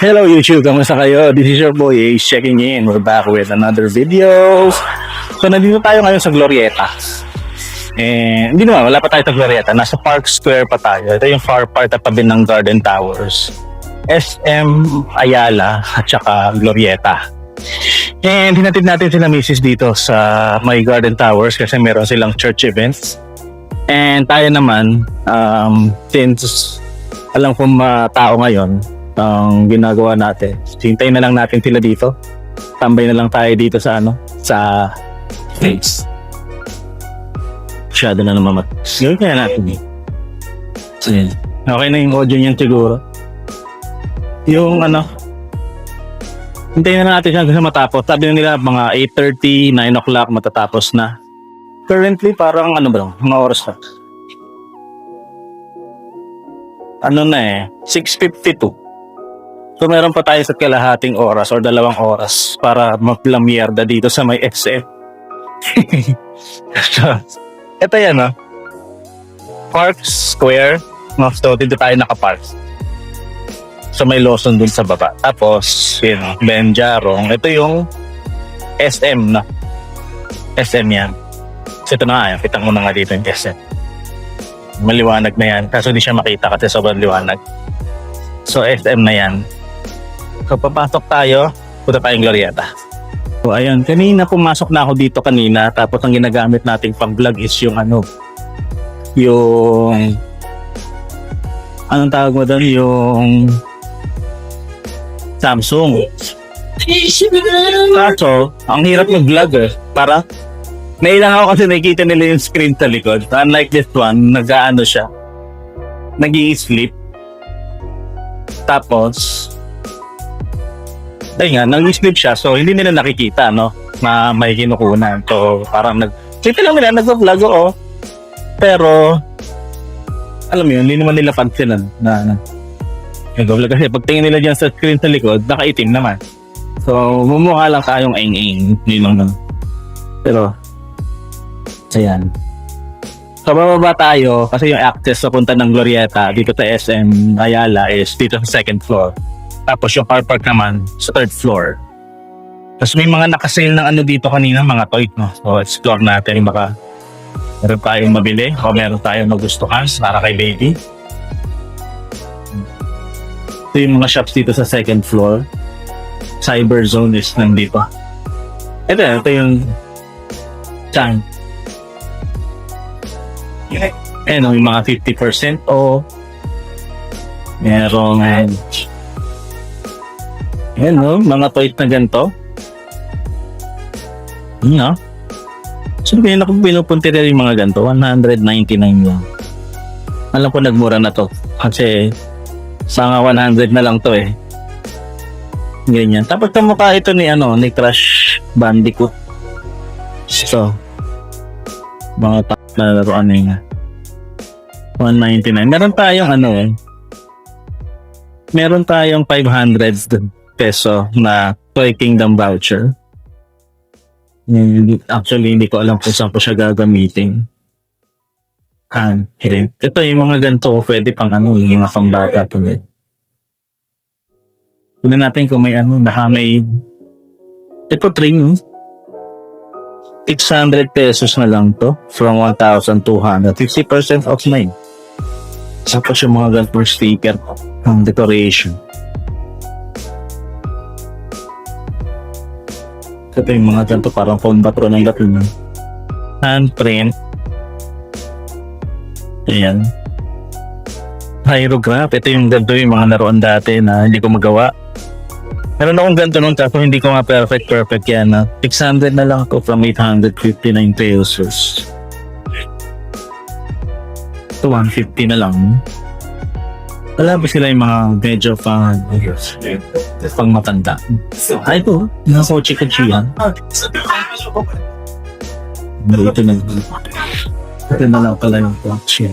Hello YouTube, kamusta kayo? This is your boy Ace checking in. We're back with another video. So nandito tayo ngayon sa Glorieta. Hindi naman, wala pa tayo sa Glorieta. Nasa Park Square pa tayo. Ito yung far part at tabi ng Garden Towers. SM Ayala at saka Glorieta. And hinatid natin sila misis dito sa may Garden Towers kasi meron silang church events. And tayo naman, since alam kong tao ngayon, ang ginagawa natin, hintayin na lang natin sila dito. Tambay na lang tayo dito sa place. Masyado na naman gawin kaya natin okay na yung audio niyan siguro. Yung hintayin na natin siya kasi matapos. Sabi nila mga 8:30, 9 o'clock matatapos na. Currently parang mga oras na 6:52. So meron pa tayo sa kalahating oras or 2 oras para maglamierda dito sa may SM. Ito yan Park Square. So dito tayo nakapark. So may Lawson dun sa baba. Tapos Benjarong. Ito yung SM na. SM yan. So ito na nga, kita mo na nga dito yung SM. Maliwanag na yan. Kaso di siya makita kasi sobrang liwanag. So SM na yan. So papasok tayo, punta tayong Glorieta. So ayun, kanina pumasok na ako dito kanina. Tapos ang ginagamit nating pang vlog is yung anong tawag mo doon? Yung Samsung. Kaso, ang hirap mag-vlog para nailang ako kasi nakikita nila yung screen sa likod. Unlike this one, siya. Nag-i-sleep. Tapos, nag-i-sleep siya. So, hindi nila nakikita, na may kinukunan. So, parang kita lang nila, nag-vlog ako. Pero, alam mo yun, hindi naman nila pansinan na nag-vlog. Kasi pagtingin nila dyan sa screen sa likod, nakaitim naman. So, mumukha lang tayong aing-aing. Pero, ayan. So, bababa tayo kasi yung access sa punta ng Glorieta dito sa SM Ayala is dito sa 2nd floor. Tapos yung car park naman sa 3rd floor. Tapos may mga nakasale ng dito kanina, mga toy, So, explore natin. Baka meron tayong mabili o meron tayong magustuhan para kay baby. Ito yung mga shops dito sa 2nd floor. Cyber Zone is nandito. Ito yung Chan. Yung mga 50% o merong mga toys na ganito. Sino kaya pinupunti rin yung mga ganito? 199 lang. Alam ko nagmura na to kasi sa 100 na lang to ganyan. Tapos kamukha ito ni Crash Bandicoot. So mga na laruan na 199. Meron tayong 500 peso na Toy Kingdom voucher. Actually, hindi ko alam kung saan ko siya gagamitin. Ito yung mga ganito, pwede pang yung mga pambata to. Kunin natin kung may ito ring 600 pesos na lang to from 1,200. 50% off na Tapos yung mga ganitong sticker ng decoration. Ito yung mga ganito parang phone patron ng Latin. Handprint. Ayan. Hieroglyph. Ito yung ganito yung mga naroon dati na hindi ko magawa. Meron akong ganito nung tapos hindi ko nga perfect yan 600 na lang ako from 859 pesos. Ito 150 na lang. Wala ba sila yung mga medyo pang matanda? Ay ito, mga kotse-kotse yan. Ito na lang pala yung kotse.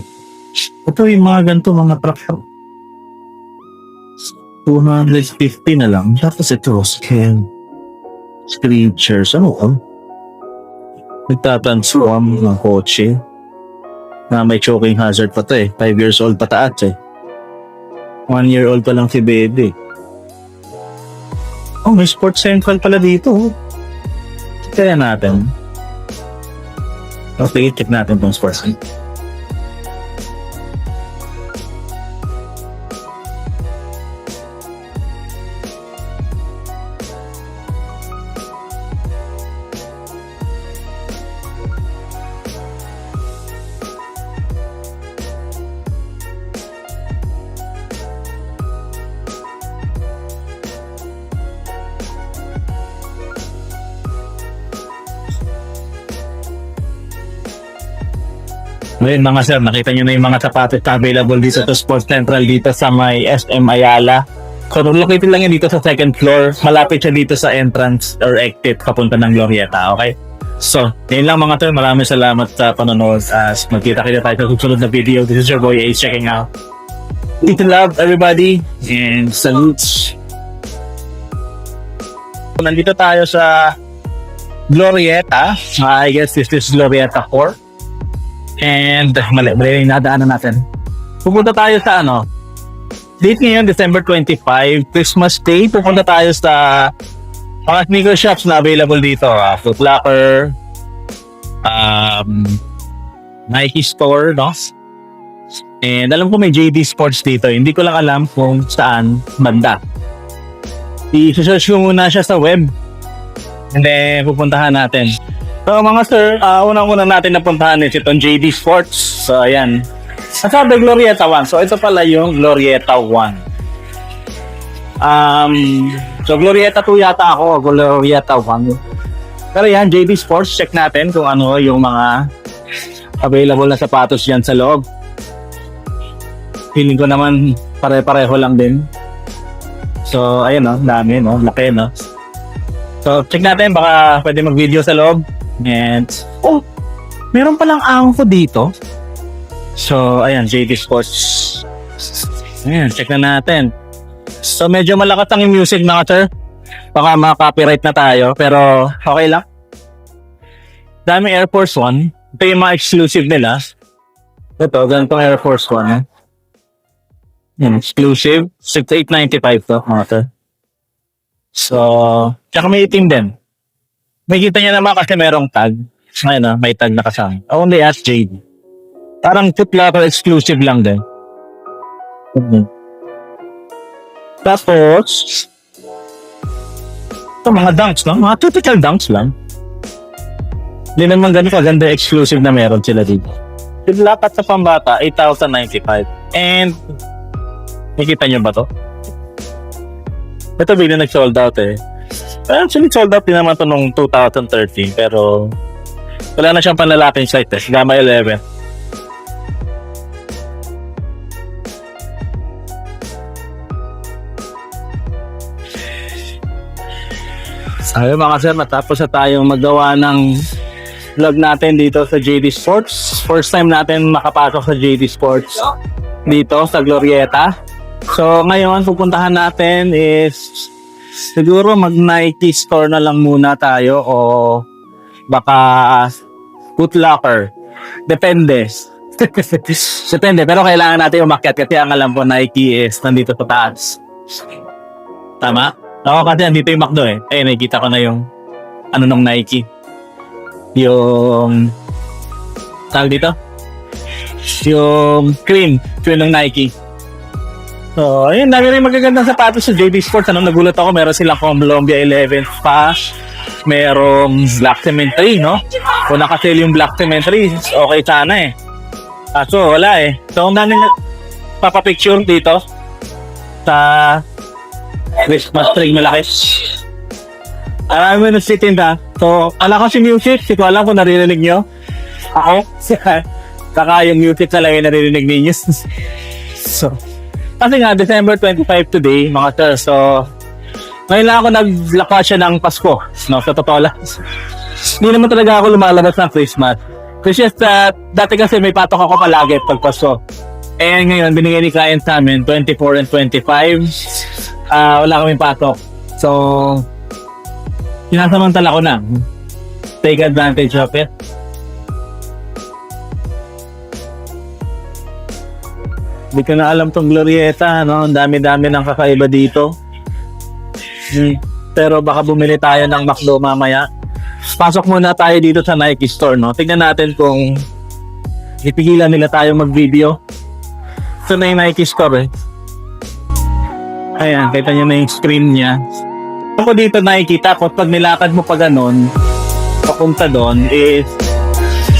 Ito yung mga ganito, mga truck. 250 na lang. Tapos ito, screechers. Nagtatransform ng kotse. Na may choking hazard pa to 5 years old pataas 1 year old pa lang si baby. Oh, may Sports Central pala dito. Oh. Kaya natin. Okay, check natin itong Sports Central. Ngayon mga sir, nakita nyo na yung mga sapatos na available dito sa Sports Central dito sa may SM Ayala. So located lang yan dito sa second floor. Malapit siya dito sa entrance or exit papunta ng Glorieta, okay? So, yun lang mga sir. Maraming salamat sa panonood. As magkita-kita tayo sa susunod na video. This is your boy Ace checking out. Peace and love everybody and salutes. Nandito tayo sa Glorieta. I guess this is Glorieta 4. And mali yung nadaanan natin. Pupunta tayo sa date ngayon, December 25, Christmas Day. Pupunta tayo sa mga sneaker shops na available dito. Foot Locker, Nike Store, no? And alam ko may JD Sports dito. Hindi ko lang alam kung saan banda. I-search ko muna siya sa web. And then pupuntahan natin. So mga sir, unang-una natin napuntahan is itong JD Sports. So ayan. Nasabi Glorieta 1. So ito pala yung Glorieta 1. So Glorieta 2 yata ako, Glorieta 1. Pero yan, JD Sports, check natin kung ano yung mga available na sapatos dyan sa loob. Feeling ko naman pare-pareho lang din. So ayun dami laki So check natin, baka pwede mag-video sa loob. And, meron palang angko dito. So, ayan, JD Sports. Ayan, check na natin. So, medyo malakas ang music mga sir. Baka maka-copyright na tayo, pero okay lang. Dami Air Force One. Ito yung mga exclusive nila. Ito, ganitong Air Force One. Yan, exclusive. 6,895 to, mga sir. So, tsaka may itim din. May kita niya naman kasi merong tag. Ngayon may tag na kasama. Only at JD. Parang Foot Locker exclusive lang din. Tapos, ito mga dunks lang. Mga typical dunks lang. Hindi naman ganun kaganda exclusive na meron sila dito. Foot Locker sa pambata, 8,095. And, nakita niyo ba to? Ito bigla nag-sold out eh. Actually, sold out din naman ito noong 2013 pero wala na siyang panlalaking site eh. Gamma 11. Ayun mga sir, natapos na tayong magawa ng vlog natin dito sa JD Sports. First time natin makapasok sa JD Sports dito sa Glorieta. So ngayon, pupuntahan natin is siguro mag-Nike Store na lang muna tayo o baka Foot Locker. Depende. Depende. Pero kailangan natin umakyat kasi ang alam ko Nike is nandito sa taas. Tama? Ako kasi nandito yung McDo eh. Ayun, nakikita ko na yung nung Nike. Yung tawag dito? Yung cream ng Nike. So, ayun, dami rin magagandang sapatos sa JD Sports. Nagulat ako, meron silang Columbia 11 pa. Merong Black Cement 3, no? Kung nakasale yung Black Cement 3, okay sana eh. So, wala eh. So, kung dami papapicture dito sa Christmas tree malaki. Alam mo na si Tinda. So, alam ko si music. Hindi ko alam kung naririnig nyo. Ako. Saka yung music na lang yung naririnig ninyo. So, kasi nga, December 25 today, mga sir. So, ngayon lang ako naglakwa siya ng Pasko. No, sa totoo lang. Hindi naman talaga ako lumalabas ng Christmas. It's just that, dati kasi may patok ako palagi pag Pasko. Eh, ngayon, binigay ni client sa amin, 24 and 25. Wala kaming patok. So, sinasamantala ko na. Take advantage of it. Hindi ko na alam tong Glorieta, no? Ang dami-dami ng kakaiba dito. Pero baka bumili tayo ng McDo mamaya. Pasok muna tayo dito sa Nike store, no? Tignan natin kung ipigilan nila tayo mag-video. Ito na yung Nike store, eh. Ayan, kita nyo na yung screen niya. Ako dito nakikita ko, pag nilakad mo pa ganon, papunta doon, is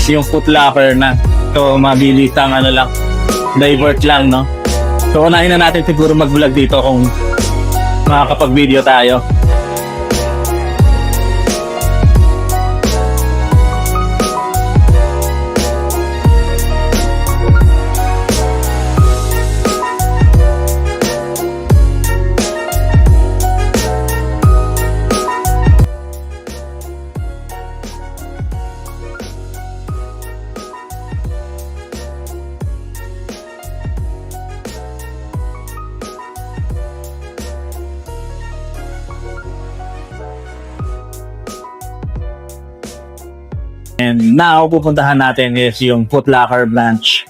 yung Foot Locker na. So, mabilis ang ano lang, divert lang, no? So, unahin na natin siguro mag-vlog dito kung makakapag-video tayo. And now, pupuntahan natin is yung Foot Locker branch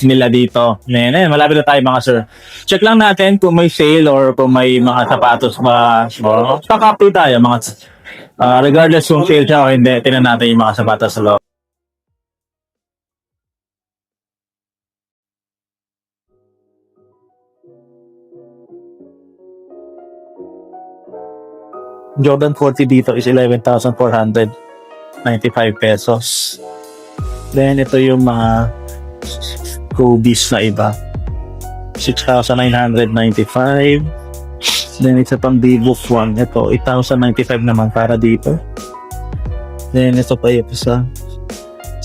nila dito. Ayan, malapit na tayo mga sir. Check lang natin kung may sale or kung may mga sapatos ba. So, stock tayo mga regardless kung sale siya o hindi, tingnan natin yung mga sapatos sa loob. Jordan 40 dito is 11,495 pesos. Then ito yung mga Kobe's na iba. 6,995. Then isa pang Reebok 1. Ito 8,095 naman para dito. Then ito pa yung isa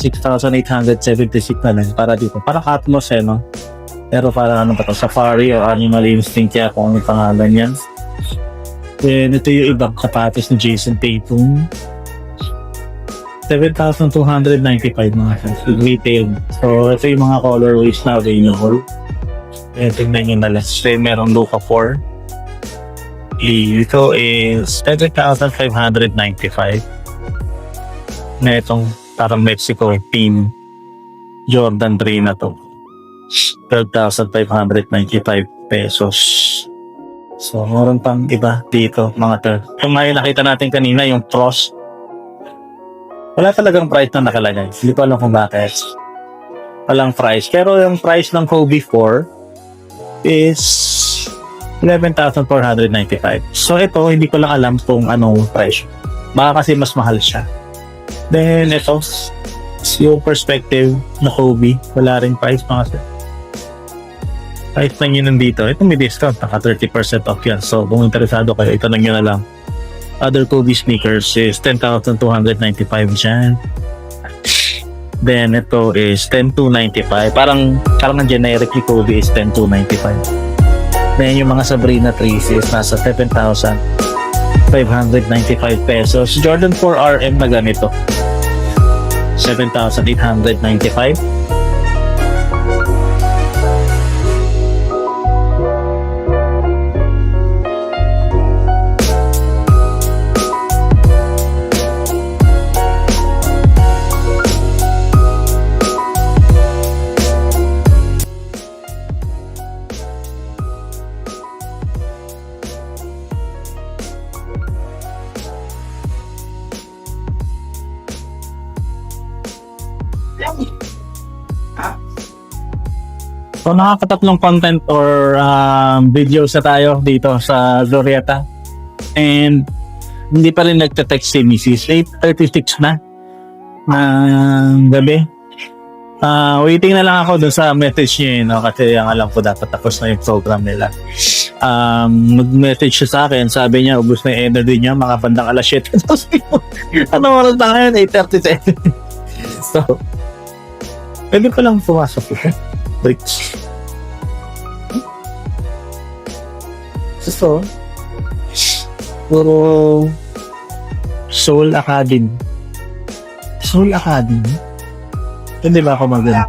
6,876 na lang para dito. Para Atmos no? Pero para ano ba ito? Safari o Animal Instinct kaya kung ano pangalan yan. Then ito yung ibang sapatos ni Jason Tatum. 7,295 mga retail. So, ito yung mga colorways na available. Tingnan nyo na lang. So, meron Luka 4. Ito is 7,595. Na itong parang Mexico team Jordan 3 na to. 12,595 pesos. So, meron pang iba dito mga to. Kung ngayon nakita natin kanina yung Frost. Wala talagang price na nakalagay. Hindi ko alam kung bakit. Walang price. Pero yung price ng Kobe 4 is 11,495. So ito, hindi ko lang alam kung anong price. Baka kasi mas mahal siya. Then ito, yung perspective na Kobe. Wala rin price mga sir. Price lang yun nandito. Ito may discount. Naka 30% off yan. So kung interesado kayo, itanong nyo na lang. Other Kobe sneakers is 10,295 dyan. Then ito is 10,295. Parang ang generic ni Kobe is 10,295. Then yung mga Sabrina 3s is nasa 7,595 pesos. Jordan 4 RM na ganito 7,895. So nakakatatlong content or videos na tayo dito sa Glorieta. And hindi pa rin nagte-text si Mrs. 8:36 na ng gabi. Waiting na lang ako dun sa message niya, no? Kasi ang alam ko dapat tapos na yung program nila. Mag-message siya sa akin, sabi niya ubos na yung energy niya mga bandang alas 7. Ano oras na ngayon? 8:37. So pwede pa lang pumasok ko. Breaks. So, puro Soul Academy. Soul Academy? Hindi ba ako maganda?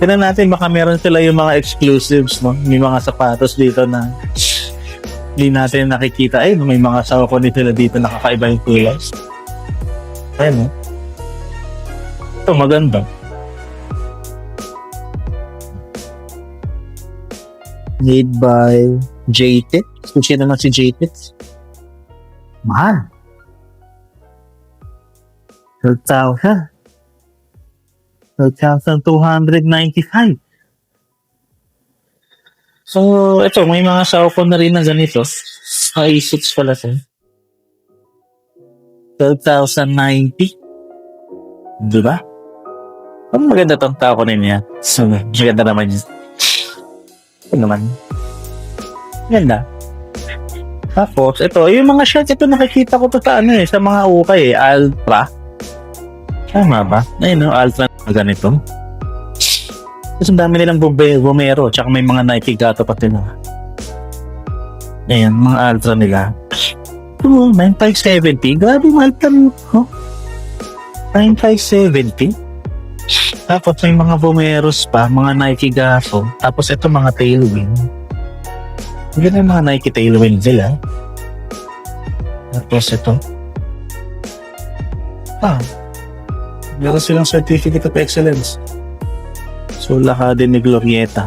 Tignan natin, baka meron sila yung mga exclusives, no? May mga sapatos dito na hindi natin nakikita. Ay, may mga sawa ko nila dito nakakaiba yung kulay. Ayan, no? Ito, maganda. Made by JTIT. Kung siya naman si JTIT. Mahal. 12,000. 12,295. So, ito, may mga Xiaomi na rin na ganito. A6 pala siya. 12,090. Diba? Ang maganda tong tao ko niya. So, maganda naman yun. Ito naman. Ganda. Tapos, ito, yung mga shirts, ito nakikita ko to sa ano sa mga ukay Ultra. Tama ba? Ayun, no, Ultra na ganito. Tapos ang dami nilang Vomero, tsaka may mga Nike Gato pati na. Ayan, mga Ultra nila. 9,570. Grabe, mahal ka mo. 9,570. Tapos may mga Vomeros pa, mga Nike Gato. Tapos ito mga Tailwind. Ganyan mga Nike Tailwind sila. Tapos ito. Meron silang Certificate of Excellence. So, laka din ni Glorieta.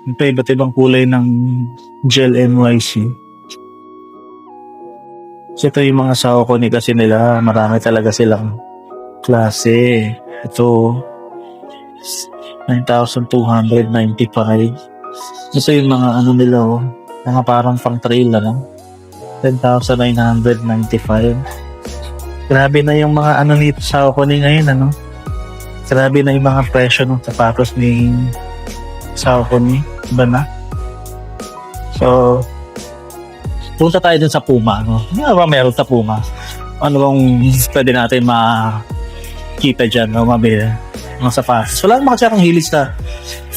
Ito, iba't ibang kulay ng Gel NYC. So, ito yung mga Saucony kasi nila. Marami talaga silang klase. Ito, 9,295. Ito yung mga ano nila, mga parang pang trail na lang. 10,995. Grabe na yung mga ano nito sa Saucony ngayon, Grabe na yung mga presyo ng sapatos ni Saucony. Iba na. So, punta tayo dun sa Puma, Ano ba meron sa Puma? Ano bang pwede natin makita dyan, mabili? Mga sapatos. Wala naman kasi akong hilig sa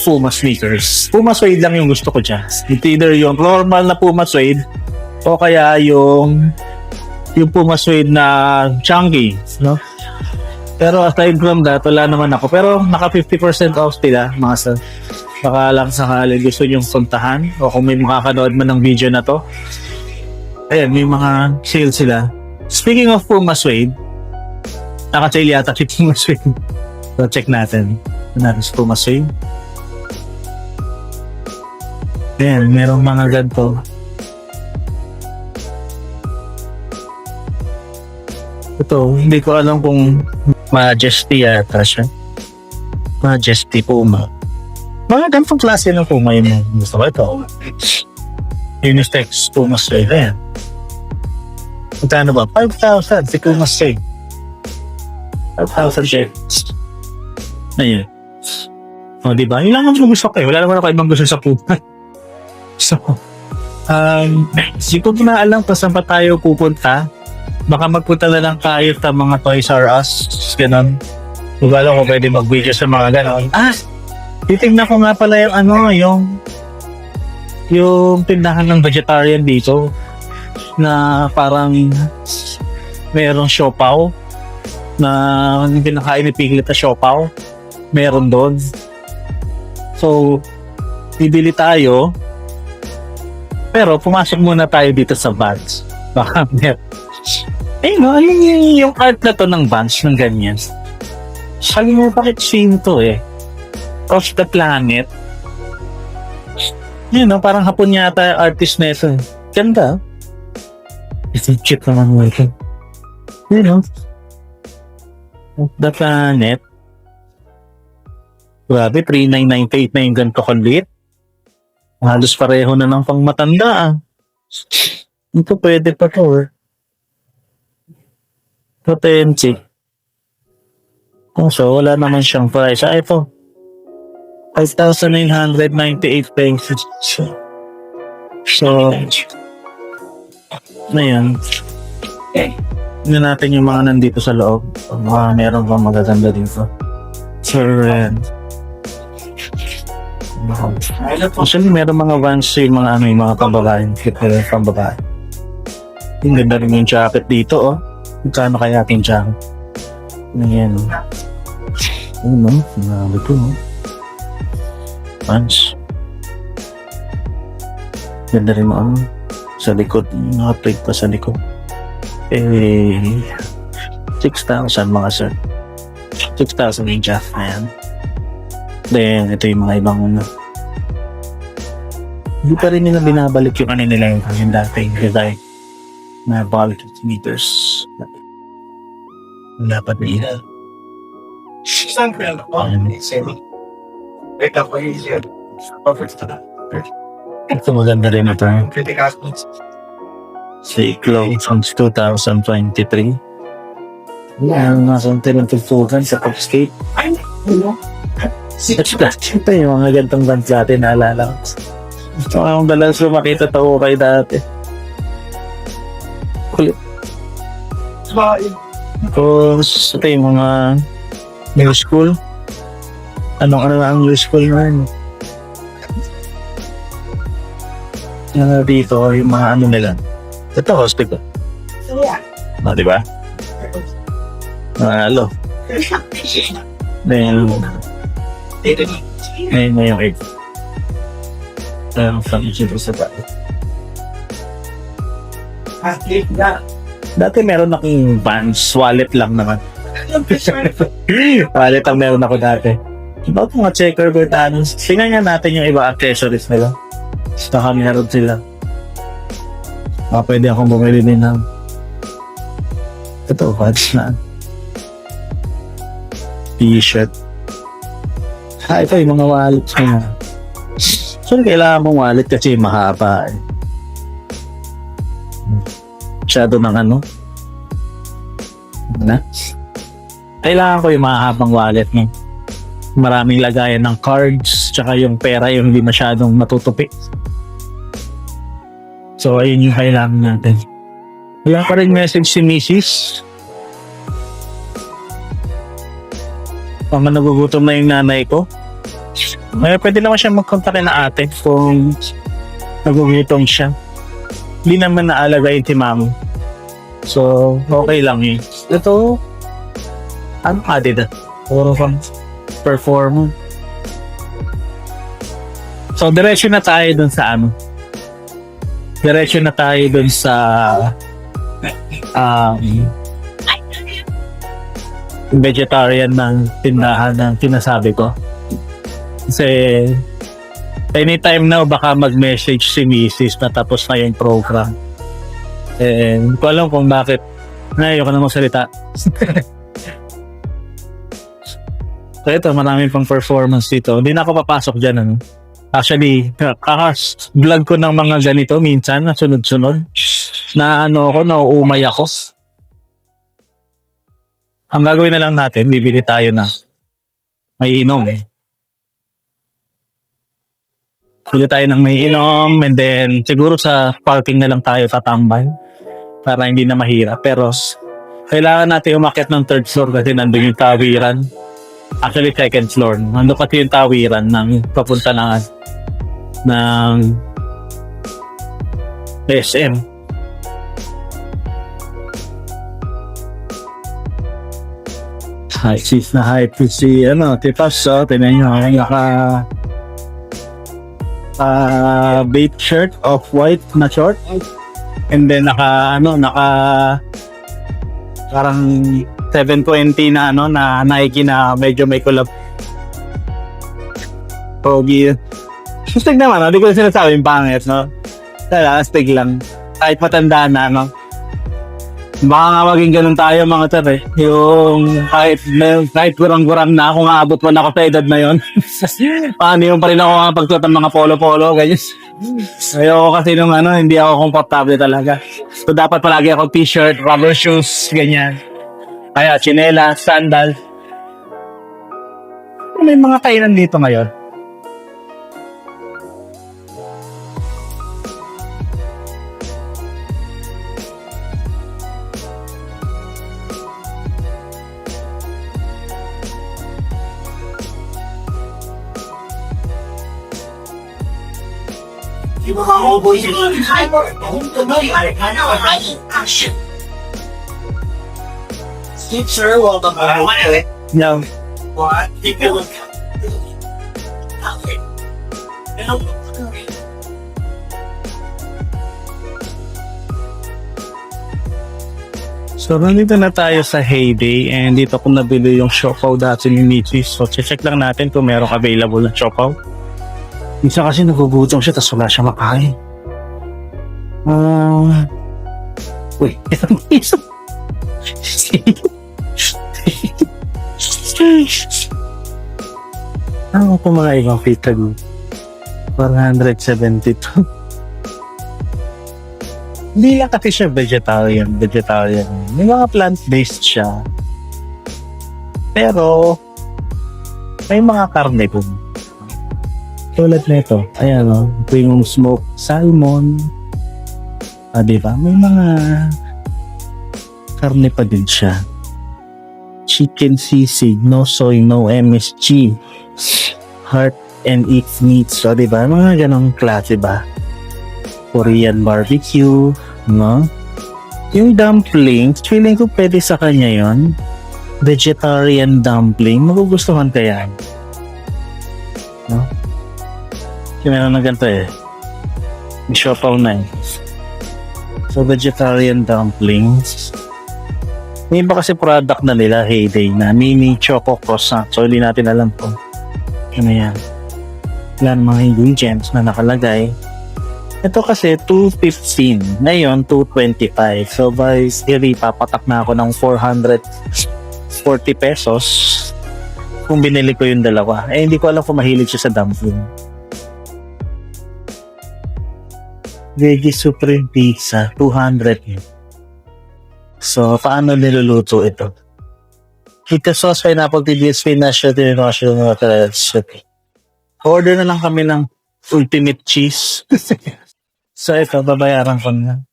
Puma sneakers. Puma suede lang yung gusto ko dyan. It's either yung normal na Puma suede o kaya yung Puma suede na chunky, Pero aside from that, wala naman ako. Pero naka 50% off sila, mga sir. Baka lang sakali gusto nyong puntahan o kung may makakanood man ng video na to. Ayan, may mga sale sila. Speaking of Puma suede, naka-sale yata si Puma suede. So check natin. Natin si Puma suede. Ayan, merong mga ganito. Ito, hindi ko alam kung Majesty yata siya. Majesty Puma. Mga ganitong klase ng Puma yun. Gusto ko ito. Unisex Puma suede. Ayan. Magkano ba? 5,000 si Puma suede. 5,000 shirts. Ayun. O, diba? Yun lang ang gusto ko. Wala naman ako ibang gusto sa Puma. So, hindi ko na alam pa saan pa tayo pupunta. Baka magpunta na lang tayo sa mga Toys R Us. Ganon. Kung alam ko pwede mag-video sa mga ganon. Titignan ko nga pala yung yung tindahan ng vegetarian dito na parang merong siopaw na pinakain ni Piglet na siopaw. Meron doon. So, bibili tayo. Pero pumasok muna tayo dito sa Vans. Baka yung art na to ng Vans ng ganyan. Sabi mo, bakit same to Off the Planet. Parang hapon yata artist na ito. Ganda. It's cute naman mo ito. Off the Planet. Grabe, 3,998 na yung ganito kalit. Halos pareho na ng pang matanda Ito pwede pa to Potency. So, wala naman siyang price. Ito. 5,998 pesos. So, na yan. Tignan natin yung mga nandito sa loob. Meron bang magaganda dito. Sir, actually, meron mga Vans yung mga pambabae. Pambabae. Yung ganda rin yung jacket dito, Magkano kaya ating jacket? Ayan. Sinabi ko, Vans. Ganda rin sa likod. Naka-plate pa sa likod. 6,000 mga sir. 6,000 yung jacket. Ayan. Then, ito yung mga ibang Hindi pa rin nila binabalik yung ano nila yung dating design na bulk meters. Wala pa nila. Ito maganda rin ito. Ciclo since 2023. Yan, nasa tinutugtugan sa Popscape. Ito yung mga gantong bands dati naalala ko. Ito akong dalas makita tao kay dati. Kulit. Tapos, ito yung mga new school. Ano ang new school na yun? Yan dito, yung mga ano nila. Ito, hospital. Di ba? Halo. Then, ngayon na yung egg. Sa isip sa tayo. Dati meron akong Vans, wallet lang naman. Wallet ang meron ako dati. Bakit mga checkerboard ano? Tingnan nga natin yung iba accessories nila. Saka meron sila. Pwede akong bumili din ng ito, Vans na t-shirt. Ito yung mga wallet niya. So, kailangan mong wallet kasi mahaba eh. Masyado ng ano? Na? Kailangan ko yung mahabang wallet no? Maraming lagayan ng cards tsaka yung pera yung hindi masyadong matutupi. So, ayun yung kailangan natin. Wala pa rin message si Mrs. Pang nagugutom na yung nanay ko. Pwede naman siya mag-contact na ate kung nagugutom siya. Hindi naman naalagay si mami. So, okay lang yun. Ito, ano added? Puro pang perform. So, diretso na tayo dun sa ano. Diretso na tayo dun sa vegetarian ng tindahan ng sinasabi ko. Kasi anytime now baka mag-message si Mrs. na tapos na yung program. Hindi ko alam kung bakit ayoko na magsalita. So ito, maraming pang performance dito. Hindi na ako papasok dyan. Ano? Actually, vlog ko ng mga ganito minsan na sunod-sunod na ano ako, nauumay ako. Ang gagawin na lang natin, bibili tayo na may inom eh. Bili tayo ng may inom and then siguro sa parking na lang tayo tatambay para hindi na mahirap. Pero kailangan natin umakyat ng third floor kasi nandun yung tawiran. Actually second floor. Nandun kasi yung tawiran ng papunta ng SM. High sis na high si Tipas, so tinan nyo beige shirt of white na short and then naka parang 720 na na Nike na medyo may collab. Pogi. Sustig naman, hindi ko sinasabi yung pangit, no? Tala, astig lang. Kahit matanda na, no? Baka nga maging ganun tayo mga tar eh. Yung kahit gurang-gurang na kung aabot mo na ako sa edad na yun. Paano yung pa rin ako pagsuot ng mga polo-polo, ganyan. Ayoko kasi nung hindi ako komportable talaga. So dapat palagi ako t-shirt, rubber shoes, ganyan. Kaya chinelas, sandal. May mga kainan dito ngayon. Sir, welcome back. Yeah. What? So, nandito na tayo sa Heyday and dito ko nabili yung siopaw dati ni Michis. So, check lang natin kung merong available na siopaw. Minsan kasi nagugutom siya tapos wala siya makain. Uy, isang piso. Ano po mga ibang pita dito? 472. Hindi lang kasi siya vegetarian. May mga plant-based siya. Pero, may mga karne po. Tulad nito. Ayan o. Ito yung smoked salmon. Diba? May mga karne pa din siya. Chicken sisig. No soy, no MSG. Heart and eat meat. So, diba? Mga ganong klase ba? Korean barbecue. No? Yung dumplings, feeling ko pwede sa kanya yon. Vegetarian dumpling. Magugustuhan kaya. No? Kasi meron na ganito eh. May siopaw na eh. So, vegetarian dumplings. May iba kasi product na nila, Heyday, na mini choco croissant. So, hindi natin alam po. Ano yan? Ilan mga ingredients na nakalagay. Ito kasi, 215. Ngayon, 225. So, by theory, papatak na ako ng 440 pesos kung binili ko yung dalawa. Eh, hindi ko alam kung mahilig siya sa dumpling. Veggie Supreme Pizza, 200. So, paano niluluto ito? Pita sauce, pineapple, TBS, spinach, mushroom, order na lang kami ng ultimate cheese. So, ito, babayaran ko na.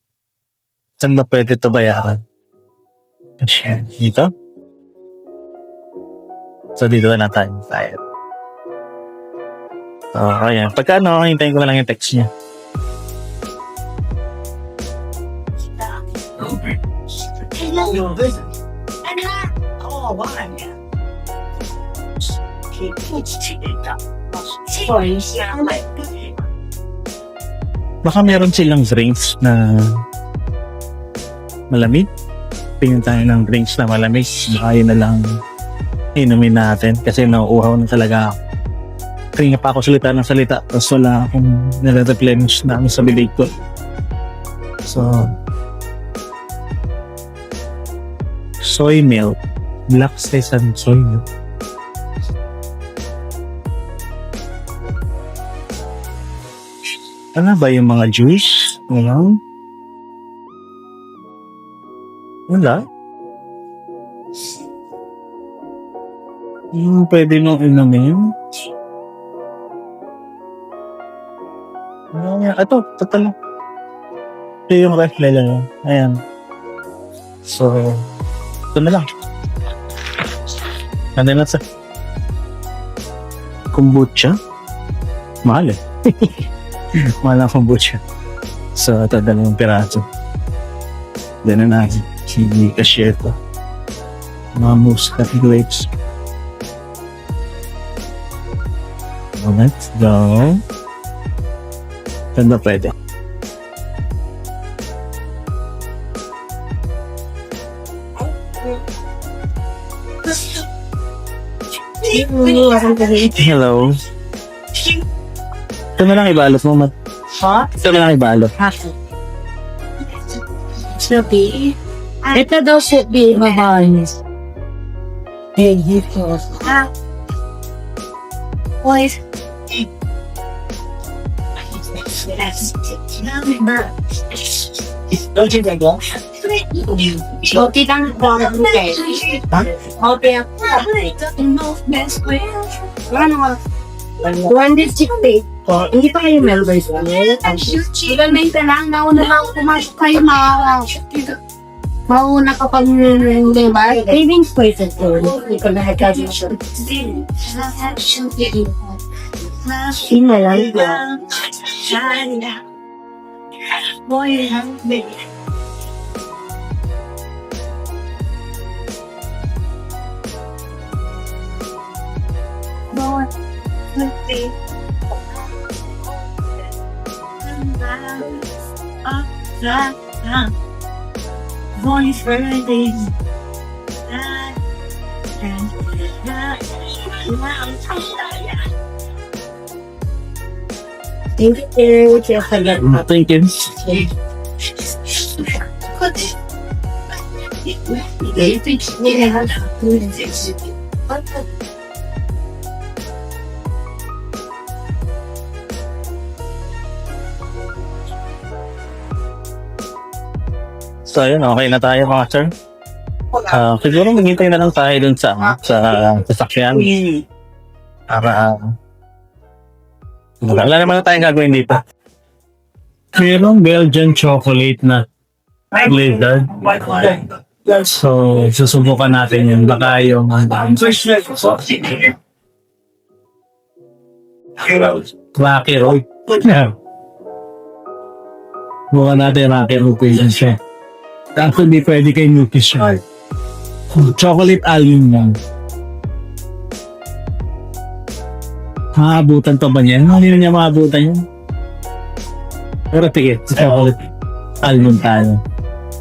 Saan ba pwede ito bayaran? Dito? So, dito na tayo. So, ayan. Pagkano, hintayin ko na lang yung text niya. Baka meron silang drinks na malamig. Tingin tayo ng drinks na malamig. Baka yun na lang inumin natin kasi nauuhaw na talaga ako. Kaya pa ako salita ng salita tapos wala akong nare-replenish na sa bibig ko. So, soy milk. Black sesame soy milk. Ano ba yung mga juice? Wala? Wala? Pwede nung inumin? Ito lang. Ito yung ref lang. Ayan. So, ito na lang. Ano na sa kombucha? Mahal eh. Mahal ang kombucha. So, ito dalawang piraso. Then na natin. Hindi ka-share ko. Mga muscat grapes. Let's go. Saan ba pwede? Hello. Ito na lang ibalot mo, Mat. Ha? Ito na lang ibalot. Snoopy? Ito daw Snoopy, mahal. Hey, dito. Boys. Don't you think so? Snoopy lang po. Okay. Okay. Ano nga? 260. Hindi pa kayo members. Ilan na ito lang. Nauna lang pumasok kayo mauna kapag diba? Savings po ito. Hindi ko na nagkagin. Sino lang po? Boy, baby. Boy, baby. Voice birthdays. Thank you. Cheers again. Thank you. So, ayun, okay na tayo mga sir. Siguro maghintay na lang tayo dun sa sasakyan. Para, wala naman na tayong gagawin dito. Merong Belgian chocolate na blizzard. So, susubukan natin yun. Baka yung Rocky Road. Bukan natin Rocky Road po yun siya. Actually, pwede kay Nukis siya. Chocolate almond yan. Maabutan pa ba niya? Hindi na niya maabutan yun. Pero tigit, chocolate almond tayo.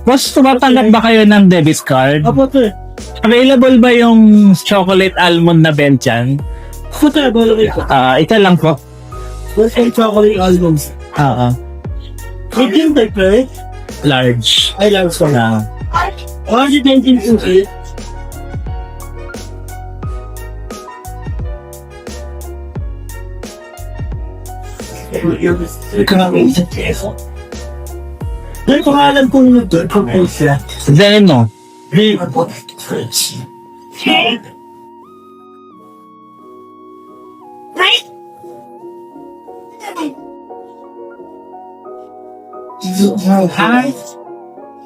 Boss, tumatanggap ba kayo ng debit card? Apo, sir. Available ba yung chocolate almond na Belgian? Apo, sir. Ika lang po. What's yung chocolate albums? Medium type, right? Large. I love so. 119 inches. Yung pangalan po nyo doon, propose siya. Zeno. Hi.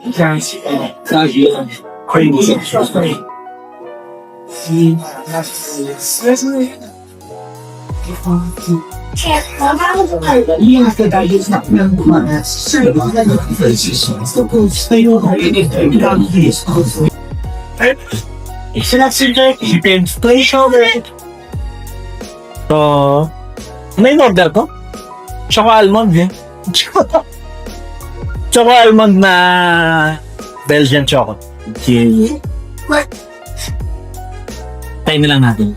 Guys. Crazy. So, ano yung order ko? Choco almond eh. Choco almond na Belgian choco. Okay. Tayo na lang natin.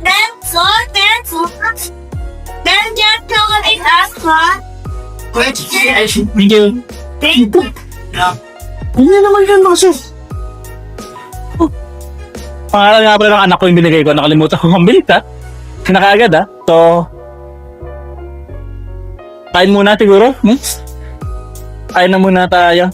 Belgian chocolate ascot. Thank you. Thank you. Ano naman yan mga sis? Pangalan nga pala ng anak ko yung binigay ko. Nakalimutan ko mambilit ha. Kinakaagad ha. So, kain muna siguro. Kain na muna tayo.